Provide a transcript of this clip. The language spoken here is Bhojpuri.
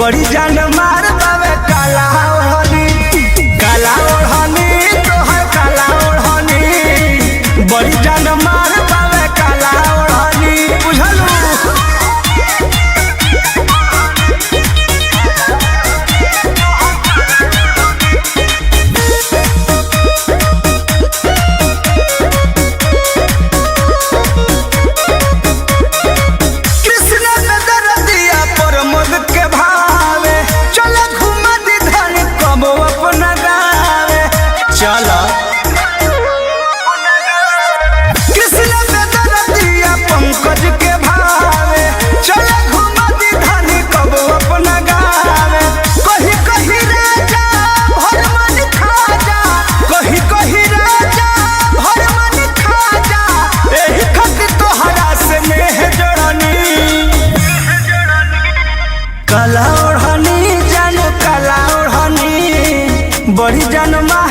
बड़ी जान मार बावे काला ओढ़नी तोहर काला ओढ़नी बड़ी जान मार बावे काला ओढ़नी बुझलू। चला कृष्ण पे दरदिया पंकज के भावे चला घुमा दी धनी कब अपना गावे। कही कही राजा भर मन खा जा कही कही राजा भर मन खा जा एही खातिर तोहरा से मेह जड़नी काला ओढ़नी जानो काला ओढ़नी बड़ी जान मा